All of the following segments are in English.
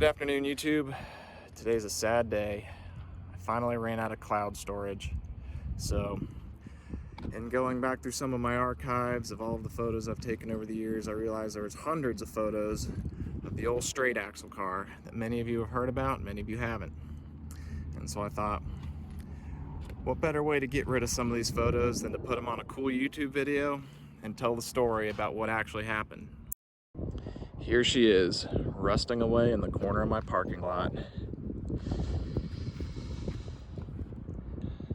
Good afternoon, YouTube. Today's a sad day. I finally ran out of cloud storage. So, in going back through some of my archives of all of the photos I've taken over the years, I realized there was hundreds of photos of the old straight axle car that many of you have heard about and many of you haven't. And so I thought, what better way to get rid of some of these photos than to put them on a cool YouTube video and tell the story about what actually happened. Here she is, rusting away in the corner of my parking lot.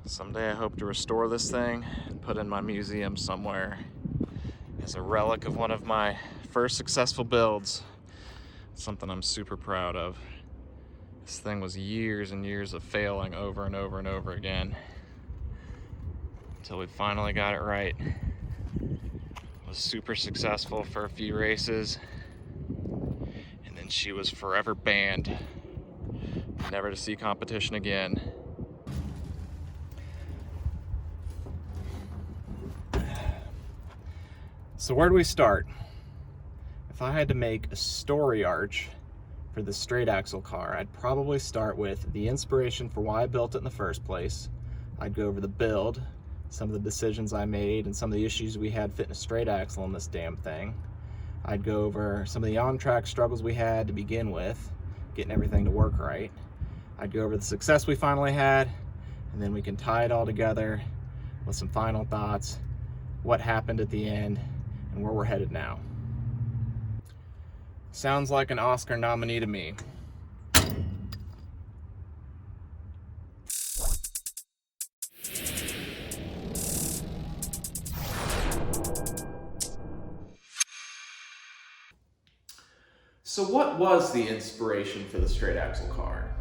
Someday I hope to restore this thing and put it in my museum somewhere as a relic of one of my first successful builds. Something I'm super proud of. This thing was years and years of failing over and over and over again until we finally got it right. Was super successful for a few races, and then she was forever banned, never to see competition again. So where do we start? If I had to make a story arch for the straight axle car, I'd probably start with the inspiration for why I built it in the first place. I'd go over the build, some of the decisions I made, and some of the issues we had fitting a straight axle in this damn thing. I'd go over some of the on-track struggles we had to begin with, getting everything to work right. I'd go over the success we finally had, and then we can tie it all together with some final thoughts, what happened at the end, and where we're headed now. Sounds like an Oscar nominee to me. So what was the inspiration for the straight axle car?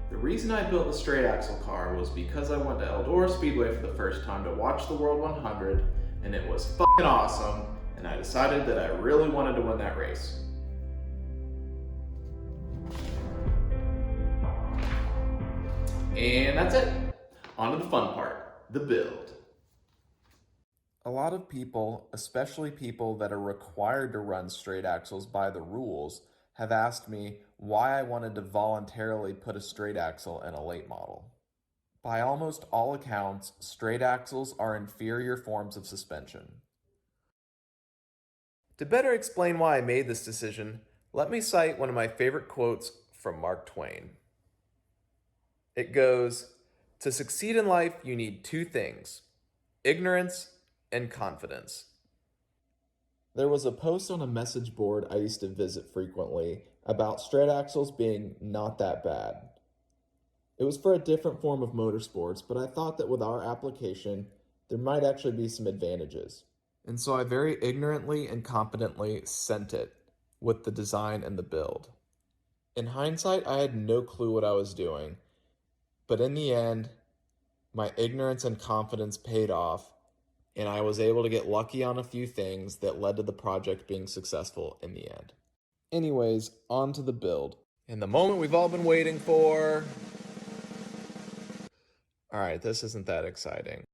The reason I built the straight axle car was because I went to Eldora Speedway for the first time to watch the World 100, and it was fucking awesome, and I decided that I really wanted to win that race. And that's it. On to the fun part, the build. A lot of people, especially people that are required to run straight axles by the rules, have asked me why I wanted to voluntarily put a straight axle in a late model. By almost all accounts, straight axles are inferior forms of suspension. To better explain why I made this decision, let me cite one of my favorite quotes from Mark Twain. It goes, "To succeed in life, you need two things, ignorance and confidence." There was a post on a message board I used to visit frequently about straight axles being not that bad. It was for a different form of motorsports, but I thought that with our application, there might actually be some advantages. And so I very ignorantly and competently sent it with the design and the build. In hindsight, I had no clue what I was doing, but in the end, my ignorance and confidence paid off, and I was able to get lucky on a few things that led to the project being successful in the end. Anyways, on to the build. And the moment we've all been waiting for. All right, this isn't that exciting.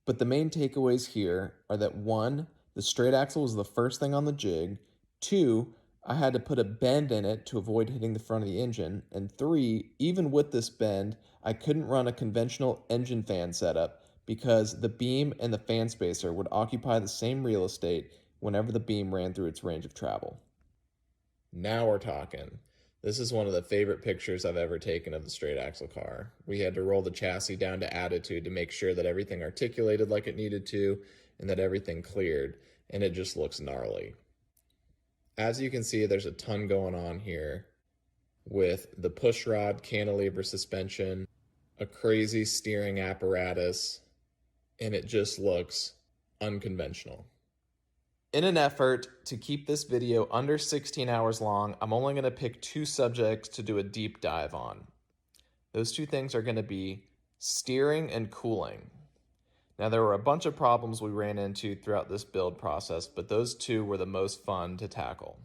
But the main takeaways here are that 1, the straight axle was the first thing on the jig. 2, I had to put a bend in it to avoid hitting the front of the engine. And 3, even with this bend, I couldn't run a conventional engine fan setup because the beam and the fan spacer would occupy the same real estate whenever the beam ran through its range of travel. Now we're talking. This is one of the favorite pictures I've ever taken of the straight axle car. We had to roll the chassis down to attitude to make sure that everything articulated like it needed to and that everything cleared, and it just looks gnarly. As you can see, there's a ton going on here with the pushrod cantilever suspension, a crazy steering apparatus, and it just looks unconventional. In an effort to keep this video under 16 hours long, I'm only going to pick 2 subjects to do a deep dive on. Those 2 things are going to be steering and cooling. Now, there were a bunch of problems we ran into throughout this build process, but those 2 were the most fun to tackle.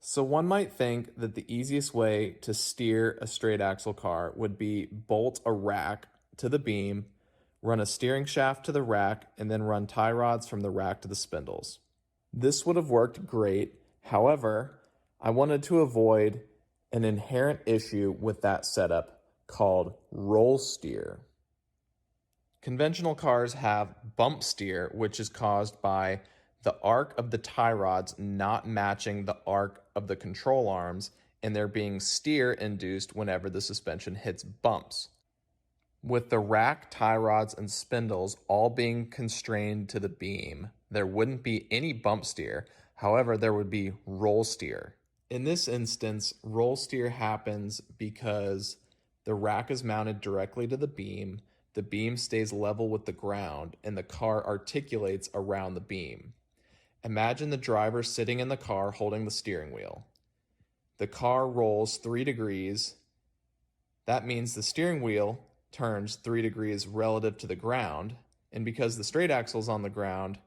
So one might think that the easiest way to steer a straight axle car would be bolt a rack to the beam, run a steering shaft to the rack, and then run tie rods from the rack to the spindles. This would have worked great. However, I wanted to avoid an inherent issue with that setup called roll steer. Conventional cars have bump steer, which is caused by the arc of the tie rods not matching the arc of the control arms, and there being steer induced whenever the suspension hits bumps. With the rack, tie rods, and spindles all being constrained to the beam, there wouldn't be any bump steer. However, there would be roll steer. In this instance, roll steer happens because the rack is mounted directly to the beam stays level with the ground, and the car articulates around the beam. Imagine the driver sitting in the car holding the steering wheel. The car rolls 3 degrees. That means the steering wheel turns 3 degrees relative to the ground, and because the straight axle is on the ground,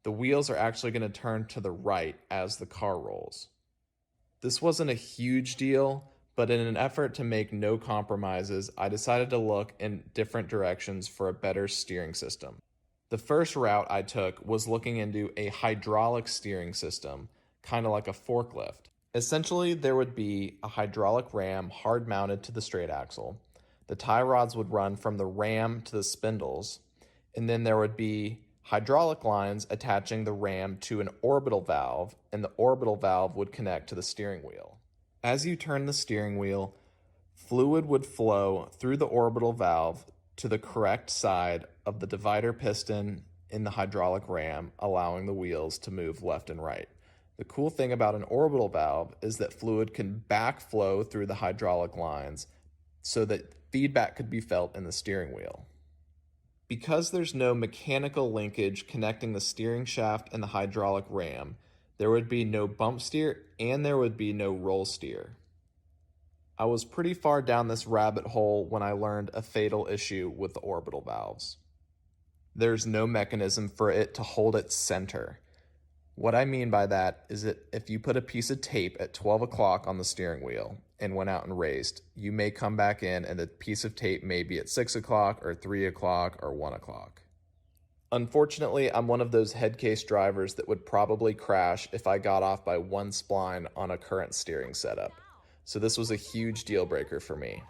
the wheels are actually going to turn to the right as the car rolls. This wasn't a huge deal, but in an effort to make no compromises, I decided to look in different directions for a better steering system. The first route I took was looking into a hydraulic steering system, kind of like a forklift. Essentially, there would be a hydraulic ram hard mounted to the straight axle. The tie rods would run from the ram to the spindles, and then there would be hydraulic lines attaching the ram to an orbital valve, and the orbital valve would connect to the steering wheel. As you turn the steering wheel, fluid would flow through the orbital valve to the correct side of the divider piston in the hydraulic ram, allowing the wheels to move left and right. The cool thing about an orbital valve is that fluid can backflow through the hydraulic lines so that feedback could be felt in the steering wheel. Because there's no mechanical linkage connecting the steering shaft and the hydraulic ram, there would be no bump steer and there would be no roll steer. I was pretty far down this rabbit hole when I learned a fatal issue with the orbital valves. There's no mechanism for it to hold its center. What I mean by that is that if you put a piece of tape at 12 o'clock on the steering wheel and went out and raced, you may come back in and the piece of tape may be at 6 o'clock or 3 o'clock or 1 o'clock. Unfortunately, I'm one of those head case drivers that would probably crash if I got off by one spline on a current steering setup. So this was a huge deal breaker for me.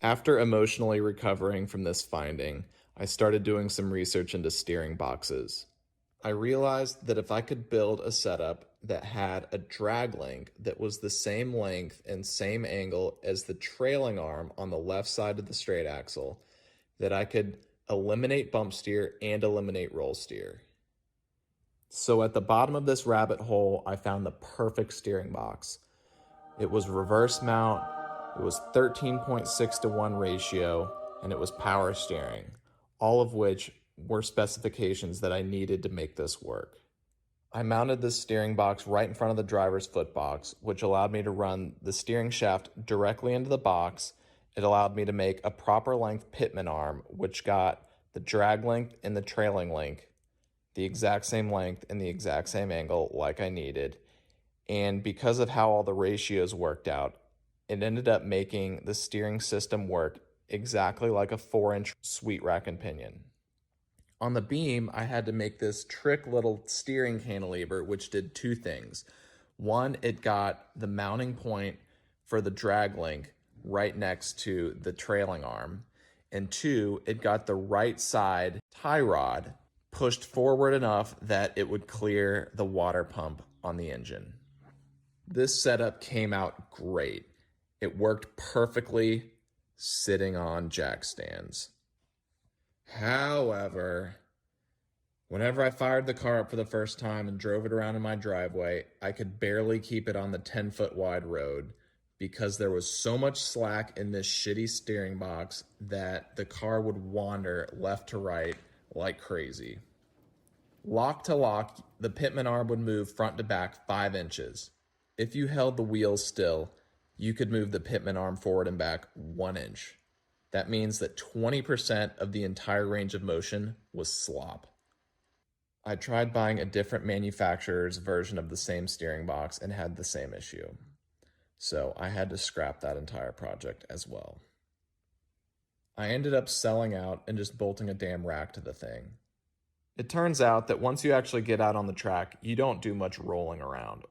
After emotionally recovering from this finding, I started doing some research into steering boxes. I realized that if I could build a setup that had a drag link that was the same length and same angle as the trailing arm on the left side of the straight axle, that I could eliminate bump steer and eliminate roll steer. So at the bottom of this rabbit hole, I found the perfect steering box. It was reverse mount, it was 13.6:1 ratio, and it was power steering, all of which were specifications that I needed to make this work. I mounted this steering box right in front of the driver's foot box, which allowed me to run the steering shaft directly into the box. It allowed me to make a proper length pitman arm, which got the drag length and the trailing link the exact same length and the exact same angle like I needed. And because of how all the ratios worked out, it ended up making the steering system work exactly like a 4-inch sweet rack and pinion. On the beam, I had to make this trick little steering cantilever, which did two things. One, it got the mounting point for the drag link right next to the trailing arm. And two, it got the right side tie rod pushed forward enough that it would clear the water pump on the engine. This setup came out great. It worked perfectly sitting on jack stands. However, whenever I fired the car up for the first time and drove it around in my driveway, I could barely keep it on the 10-foot wide road because there was so much slack in this shitty steering box that the car would wander left to right like crazy. Lock to lock, the pitman arm would move front to back 5 inches. If you held the wheels still, you could move the pitman arm forward and back 1 inch. That means that 20% of the entire range of motion was slop. I tried buying a different manufacturer's version of the same steering box and had the same issue. So I had to scrap that entire project as well. I ended up selling out and just bolting a damn rack to the thing. It turns out that once you actually get out on the track, you don't do much rolling around.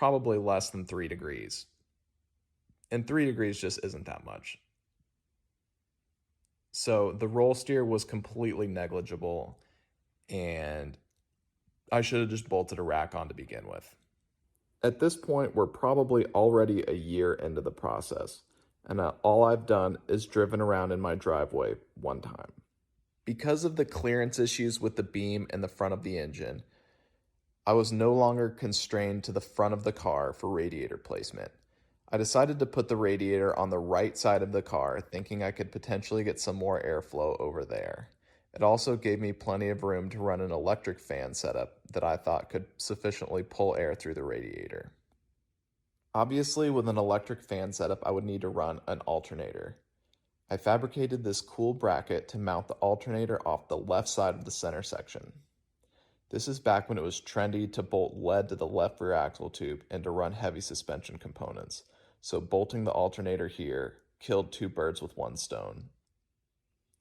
probably less than 3 degrees. And 3 degrees just isn't that much. So the roll steer was completely negligible, and I should have just bolted a rack on to begin with. At this point, we're probably already a year into the process, and all I've done is driven around in my driveway one time. Because of the clearance issues with the beam and the front of the engine, I was no longer constrained to the front of the car for radiator placement. I decided to put the radiator on the right side of the car, thinking I could potentially get some more airflow over there. It also gave me plenty of room to run an electric fan setup that I thought could sufficiently pull air through the radiator. Obviously, with an electric fan setup, I would need to run an alternator. I fabricated this cool bracket to mount the alternator off the left side of the center section. This is back when it was trendy to bolt lead to the left rear axle tube and to run heavy suspension components, so bolting the alternator here killed 2 birds with 1 stone.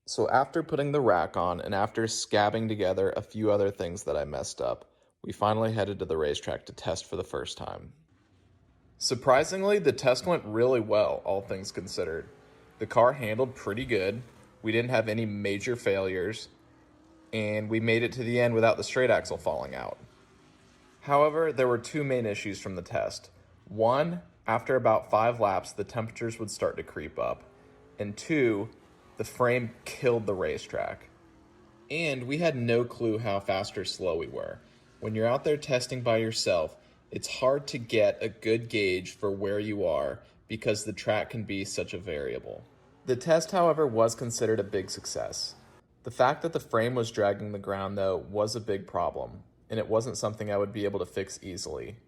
So after putting the rack on and after scabbing together a few other things that I messed up, we finally headed to the racetrack to test for the first time. Surprisingly, the test went really well, all things considered. The car handled pretty good, we didn't have any major failures, and we made it to the end without the straight axle falling out. However, there were 2 main issues from the test. 1, after about 5 laps, the temperatures would start to creep up. And 2, the frame killed the racetrack. And we had no clue how fast or slow we were. When you're out there testing by yourself, it's hard to get a good gauge for where you are because the track can be such a variable. The test, however, was considered a big success. The fact that the frame was dragging the ground, though, was a big problem, and it wasn't something I would be able to fix easily.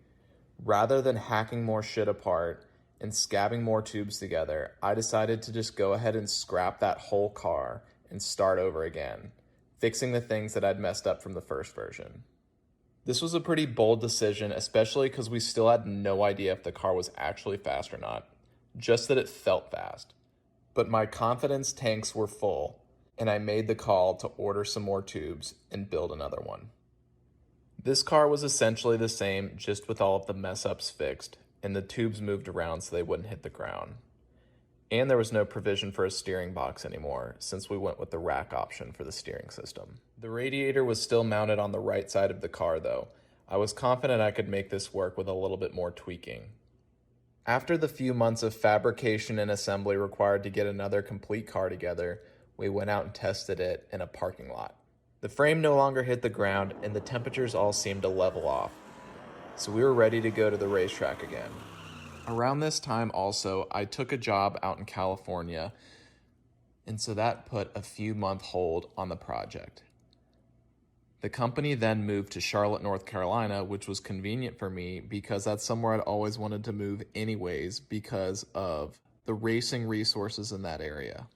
Rather than hacking more shit apart and scabbing more tubes together, I decided to just go ahead and scrap that whole car and start over again, fixing the things that I'd messed up from the first version. This was a pretty bold decision, especially because we still had no idea if the car was actually fast or not, just that it felt fast. But my confidence tanks were full, and I made the call to order some more tubes and build another one. This car was essentially the same, just with all of the mess-ups fixed, and the tubes moved around so they wouldn't hit the ground. And there was no provision for a steering box anymore, since we went with the rack option for the steering system. The radiator was still mounted on the right side of the car, though. I was confident I could make this work with a little bit more tweaking. After the few months of fabrication and assembly required to get another complete car together, we went out and tested it in a parking lot. The frame no longer hit the ground, and the temperatures all seemed to level off, so we were ready to go to the racetrack again. Around this time also, I took a job out in California, and so that put a few month hold on the project. The company then moved to Charlotte, North Carolina, which was convenient for me because that's somewhere I'd always wanted to move anyways because of the racing resources in that area.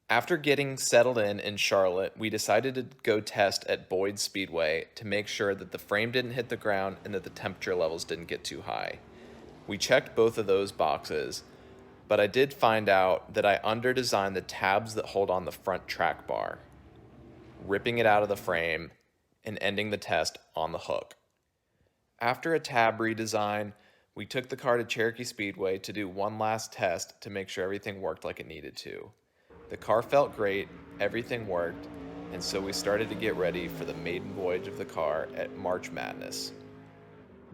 After getting settled in Charlotte, we decided to go test at Boyd Speedway to make sure that the frame didn't hit the ground and that the temperature levels didn't get too high. We checked both of those boxes, but I did find out that I underdesigned the tabs that hold on the front track bar, ripping it out of the frame and ending the test on the hook. After a tab redesign, we took the car to Cherokee Speedway to do one last test to make sure everything worked like it needed to. The car felt great, everything worked, and so we started to get ready for the maiden voyage of the car at March Madness.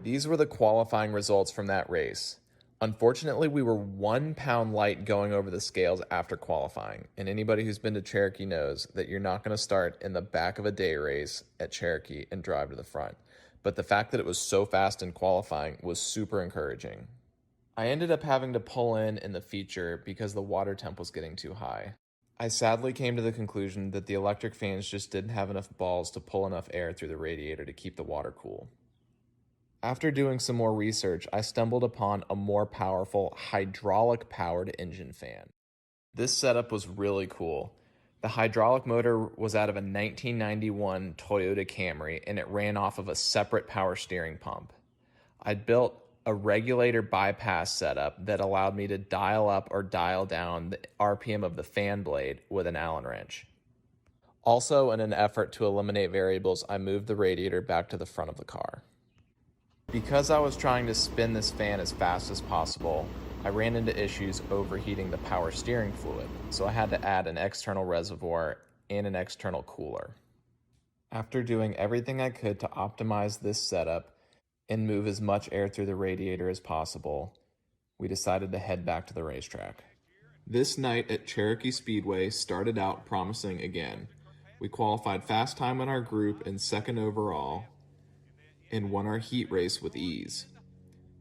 These were the qualifying results from that race. Unfortunately, we were 1 pound light going over the scales after qualifying, and anybody who's been to Cherokee knows that you're not going to start in the back of a day race at Cherokee and drive to the front. But the fact that it was so fast in qualifying was super encouraging. I ended up having to pull in the feature because the water temp was getting too high. I sadly came to the conclusion that the electric fans just didn't have enough balls to pull enough air through the radiator to keep the water cool. After doing some more research, I stumbled upon a more powerful hydraulic-powered engine fan. This setup was really cool. The hydraulic motor was out of a 1991 Toyota Camry, and it ran off of a separate power steering pump. I'd built a regulator bypass setup that allowed me to dial up or dial down the RPM of the fan blade with an Allen wrench. Also, in an effort to eliminate variables, I moved the radiator back to the front of the car. Because I was trying to spin this fan as fast as possible, I ran into issues overheating the power steering fluid, so I had to add an external reservoir and an external cooler. After doing everything I could to optimize this setup and move as much air through the radiator as possible, we decided to head back to the racetrack. This night at Cherokee Speedway started out promising again. We qualified fast time in our group and second overall and won our heat race with ease.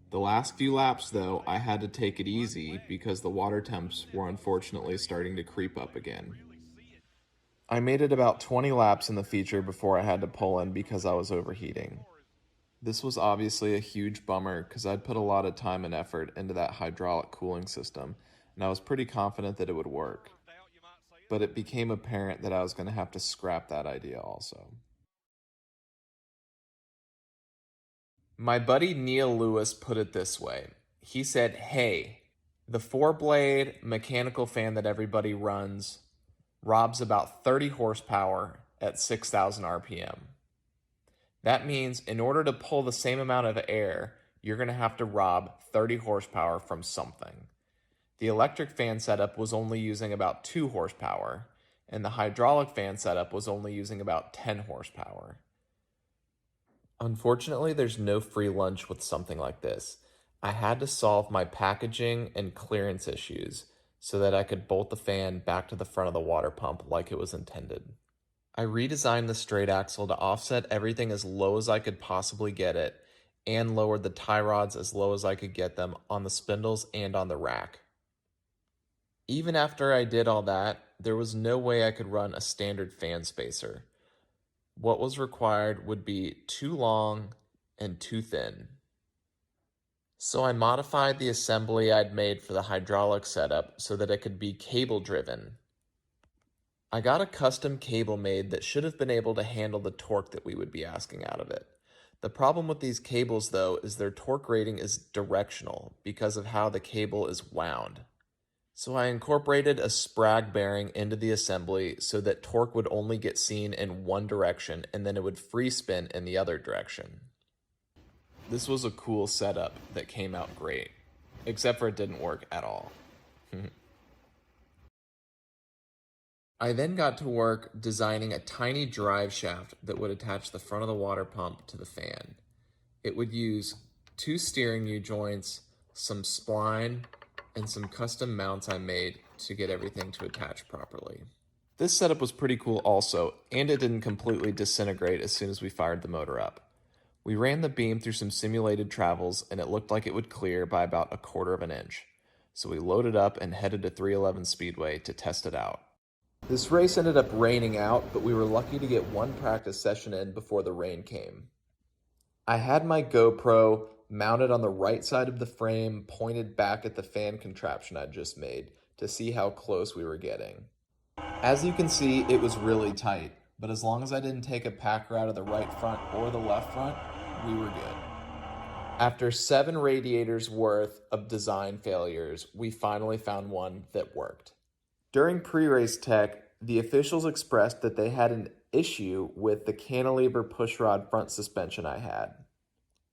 The last few laps, though, I had to take it easy because the water temps were unfortunately starting to creep up again. I made it about 20 laps in the feature before I had to pull in because I was overheating. This was obviously a huge bummer because I'd put a lot of time and effort into that hydraulic cooling system, and I was pretty confident that it would work. But it became apparent that I was going to have to scrap that idea also. My buddy Neil Lewis put it this way. He said, "Hey, the 4-blade mechanical fan that everybody runs robs about 30 horsepower at 6,000 RPM. That means in order to pull the same amount of air, you're going to have to rob 30 horsepower from something. The electric fan setup was only using about 2 horsepower, and the hydraulic fan setup was only using about 10 horsepower. Unfortunately, there's no free lunch with something like this. I had to solve my packaging and clearance issues so that I could bolt the fan back to the front of the water pump like it was intended. I redesigned the straight axle to offset everything as low as I could possibly get it and lowered the tie rods as low as I could get them on the spindles and on the rack. Even after I did all that, there was no way I could run a standard fan spacer. What was required would be too long and too thin. So I modified the assembly I'd made for the hydraulic setup so that it could be cable driven. I got a custom cable made that should have been able to handle the torque that we would be asking out of it. The problem with these cables, though, is their torque rating is directional because of how the cable is wound. So I incorporated a sprag bearing into the assembly so that torque would only get seen in one direction and then it would free spin in the other direction. This was a cool setup that came out great, except for it didn't work at all. I then got to work designing a tiny drive shaft that would attach the front of the water pump to the fan. It would use 2 steering U-joints, some spline, and some custom mounts I made to get everything to attach properly. This setup was pretty cool also, and it didn't completely disintegrate as soon as we fired the motor up. We ran the beam through some simulated travels and it looked like it would clear by about 1/4 of an inch. So we loaded up and headed to 311 Speedway to test it out. This race ended up raining out, but we were lucky to get one practice session in before the rain came. I had my GoPro mounted on the right side of the frame, pointed back at the fan contraption I'd just made to see how close we were getting. As you can see, it was really tight, but as long as I didn't take a packer out of the right front or the left front, we were good. After 7 radiators worth of design failures, we finally found one that worked. During pre-race tech, the officials expressed that they had an issue with the cantilever pushrod front suspension I had.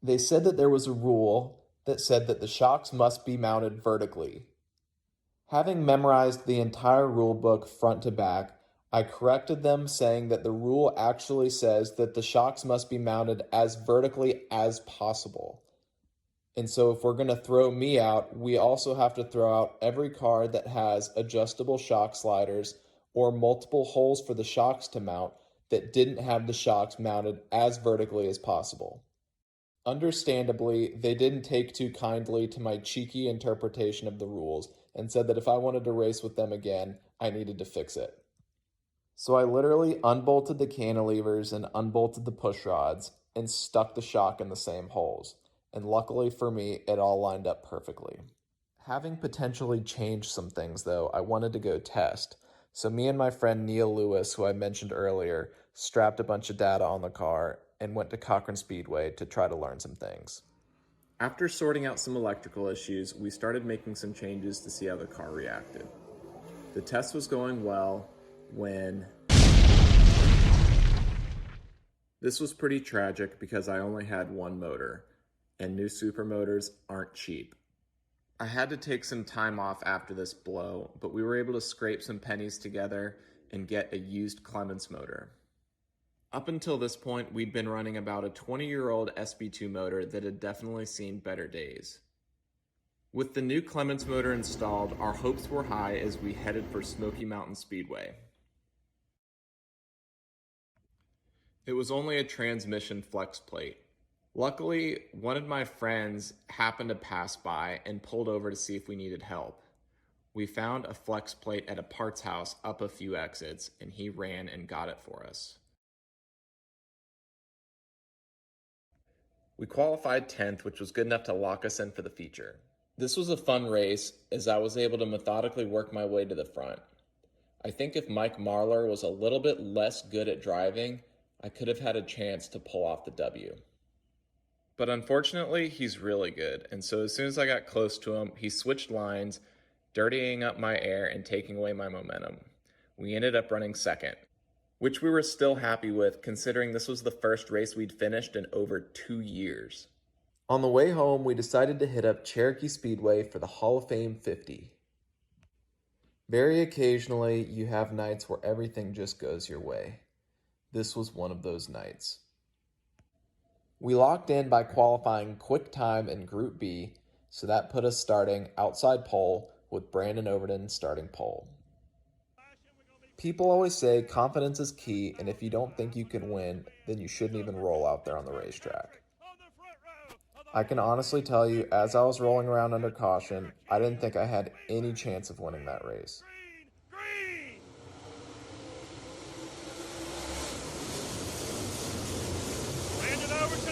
They said that there was a rule that said that the shocks must be mounted vertically. Having memorized the entire rule book front to back, I corrected them saying that the rule actually says that the shocks must be mounted as vertically as possible. And so if we're going to throw me out, we also have to throw out every car that has adjustable shock sliders or multiple holes for the shocks to mount that didn't have the shocks mounted as vertically as possible. Understandably, they didn't take too kindly to my cheeky interpretation of the rules and said that if I wanted to race with them again, I needed to fix it. So I literally unbolted the cantilevers and unbolted the push rods and stuck the shock in the same holes. And luckily for me, it all lined up perfectly. Having potentially changed some things though, I wanted to go test. So me and my friend Neil Lewis, who I mentioned earlier, strapped a bunch of data on the car and went to Cochran Speedway to try to learn some things. After sorting out some electrical issues, we started making some changes to see how the car reacted. The test was going well when... This was pretty tragic because I only had one motor. and new supermotors aren't cheap. I had to take some time off after this blow, but we were able to scrape some pennies together and get a used Clemens motor. Up until this point, we'd been running about a 20-year-old SB2 motor that had definitely seen better days. With the new Clemens motor installed, our hopes were high as we headed for Smoky Mountain Speedway. It was only a transmission flex plate. Luckily, one of my friends happened to pass by and pulled over to see if we needed help. We found a flex plate at a parts house up a few exits, and he ran and got it for us. We qualified 10th, which was good enough to lock us in for the feature. This was a fun race, as I was able to methodically work my way to the front. I think if Mike Marlar was a little bit less good at driving, I could have had a chance to pull off the W. But unfortunately, he's really good, and so as soon as I got close to him, he switched lines, dirtying up my air and taking away my momentum. We ended up running second, which we were still happy with considering this was the first race we'd finished in over 2 years. On the way home, we decided to hit up Cherokee Speedway for the Hall of Fame 50. Very occasionally, you have nights where everything just goes your way. This was one of those nights. We locked in by qualifying quick time in Group B, so that put us starting outside pole with Brandon Overton starting pole. People always say confidence is key, and if you don't think you can win, then you shouldn't even roll out there on the racetrack. I can honestly tell you, as I was rolling around under caution, I didn't think I had any chance of winning that race.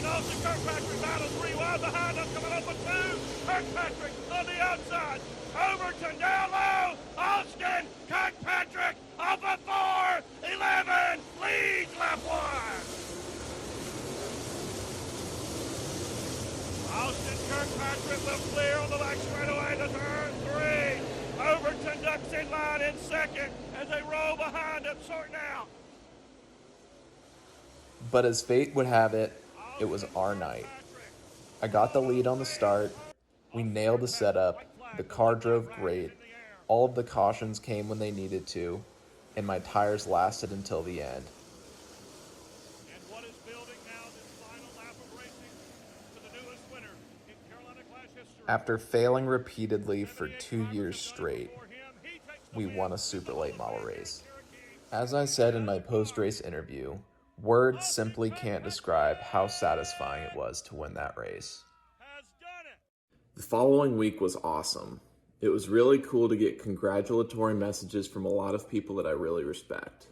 Austin Kirkpatrick battle 3 wide behind us, coming up with 2. Kirkpatrick on the outside. Overton down low. Austin Kirkpatrick off of 4-11. Leads lap 1. Austin Kirkpatrick will clear on the back straightaway to turn 3. Overton ducks in line in second as they roll behind him, sorting out. But as fate would have it, it was our night. I got the lead on the start. We nailed the setup. The car drove great. All of the cautions came when they needed to, and my tires lasted until the end. After failing repeatedly for 2 years straight, we won a super late model race. As I said in my post-race interview, words simply can't describe how satisfying it was to win that race. The following week was awesome. It was really cool to get congratulatory messages from a lot of people that I really respect.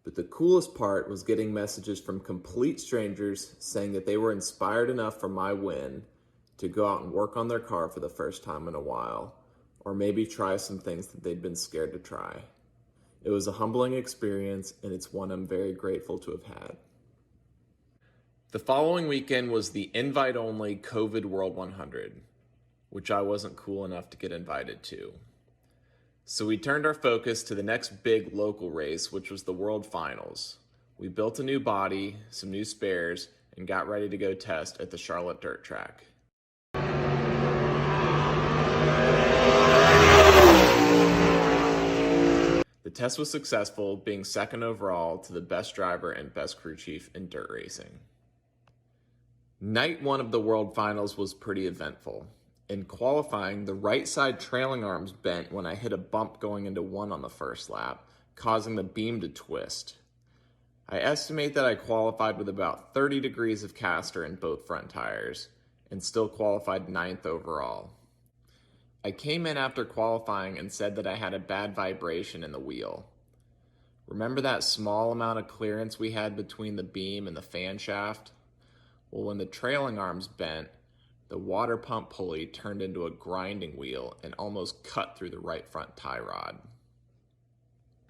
But the coolest part was getting messages from complete strangers saying that they were inspired enough from my win to go out and work on their car for the first time in a while, or maybe try some things that they'd been scared to try. It was a humbling experience, and it's one I'm very grateful to have had. The following weekend was the invite-only COVID World 100, which I wasn't cool enough to get invited to. So we turned our focus to the next big local race, which was the World Finals. We built a new body, some new spares, and got ready to go test at the Charlotte Dirt Track. The test was successful, being second overall to the best driver and best crew chief in dirt racing. Night 1 of the World Finals was pretty eventful. In qualifying, the right side trailing arms bent when I hit a bump going into 1 on the first lap, causing the beam to twist. I estimate that I qualified with about 30 degrees of caster in both front tires, and still qualified 9th overall. I came in after qualifying and said that I had a bad vibration in the wheel. Remember that small amount of clearance we had between the beam and the fan shaft? Well, when the trailing arms bent, the water pump pulley turned into a grinding wheel and almost cut through the right front tie rod.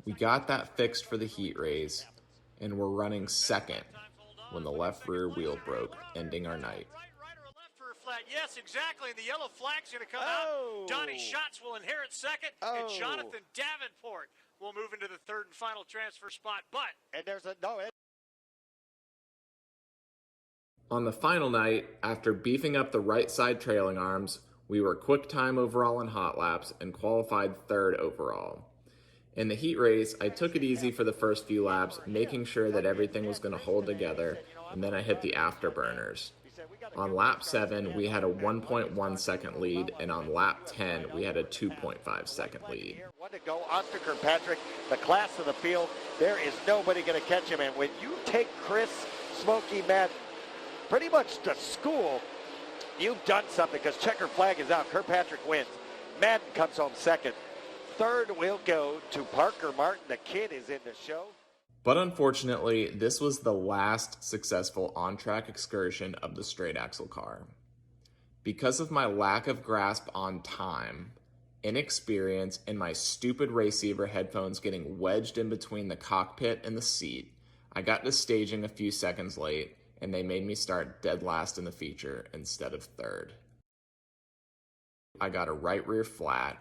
We got that fixed for the heat race, and were running second when the left rear wheel broke, ending our night. Yes, exactly. The yellow flag's going to come out. Donnie Schatz will inherit second, and Jonathan Davenport will move into the third and final transfer spot. But and there's a no. On the final night, after beefing up the right side trailing arms, we were quick time overall in hot laps and qualified third overall. In the heat race, I took it easy for the first few laps, making sure that everything was going to hold together, and then I hit the afterburners. On lap 7, we had a 1.1 second lead, and on lap 10, we had a 2.5 second lead. One to go on to Kirkpatrick, the class of the field. There is nobody going to catch him, and when you take Chris Smoky Madden pretty much to school, you've done something, because checker flag is out. Kirkpatrick wins. Madden comes home second. Third will go to Parker Martin. The kid is in the show. But unfortunately, this was the last successful on-track excursion of the straight axle car. Because of my lack of grasp on time, inexperience, and my stupid receiver headphones getting wedged in between the cockpit and the seat, I got to staging a few seconds late, and they made me start dead last in the feature instead of third. I got a right rear flat,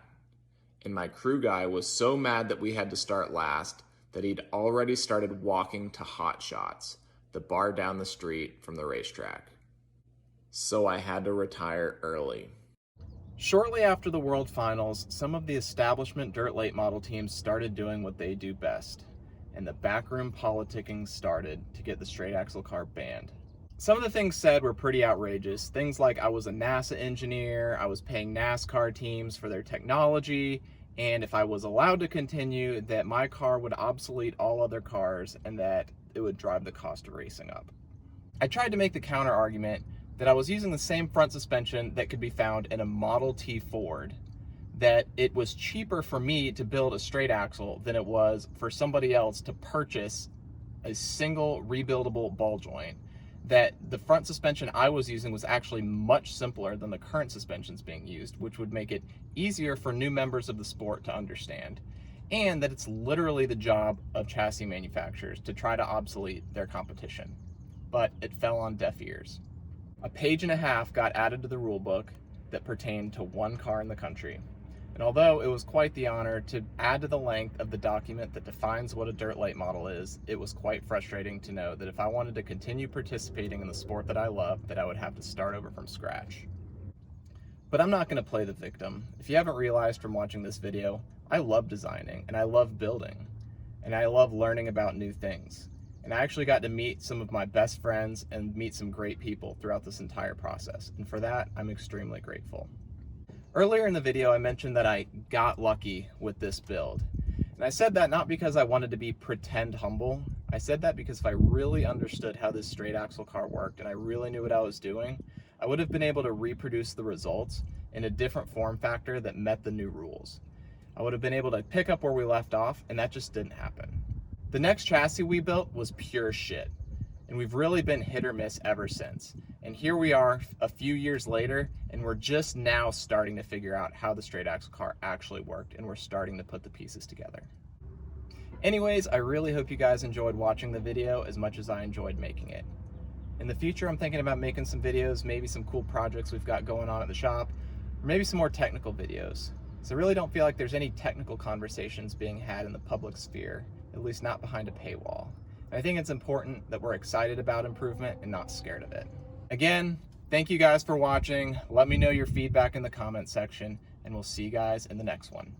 and my crew guy was so mad that we had to start last that he'd already started walking to Hot Shots, the bar down the street from the racetrack. So I had to retire early. Shortly after the World Finals, some of the establishment dirt late model teams started doing what they do best, and the backroom politicking started to get the straight axle car banned. Some of the things said were pretty outrageous. Things like I was a NASA engineer, I was paying NASCAR teams for their technology, and if I was allowed to continue, that my car would obsolete all other cars and that it would drive the cost of racing up. I tried to make the counter argument that I was using the same front suspension that could be found in a Model T Ford, that it was cheaper for me to build a straight axle than it was for somebody else to purchase a single rebuildable ball joint, that the front suspension I was using was actually much simpler than the current suspensions being used, which would make it easier for new members of the sport to understand, and that it's literally the job of chassis manufacturers to try to obsolete their competition. But it fell on deaf ears. A page and a half got added to the rule book that pertained to one car in the country. And although it was quite the honor to add to the length of the document that defines what a dirt late model is, it was quite frustrating to know that if I wanted to continue participating in the sport that I love, that I would have to start over from scratch. But I'm not going to play the victim. If you haven't realized from watching this video, I love designing, and I love building, and I love learning about new things. And I actually got to meet some of my best friends and meet some great people throughout this entire process, and for that, I'm extremely grateful. Earlier in the video, I mentioned that I got lucky with this build. And I said that not because I wanted to be pretend humble. I said that because if I really understood how this straight axle car worked and I really knew what I was doing, I would have been able to reproduce the results in a different form factor that met the new rules. I would have been able to pick up where we left off, and that just didn't happen. The next chassis we built was pure shit, and we've really been hit or miss ever since. And here we are a few years later, and we're just now starting to figure out how the straight axle car actually worked, and we're starting to put the pieces together. Anyways, I really hope you guys enjoyed watching the video as much as I enjoyed making it. In the future, I'm thinking about making some videos, maybe some cool projects we've got going on at the shop, or maybe some more technical videos. So I really don't feel like there's any technical conversations being had in the public sphere, at least not behind a paywall. And I think it's important that we're excited about improvement and not scared of it. Again, thank you guys for watching. Let me know your feedback in the comment section, and we'll see you guys in the next one.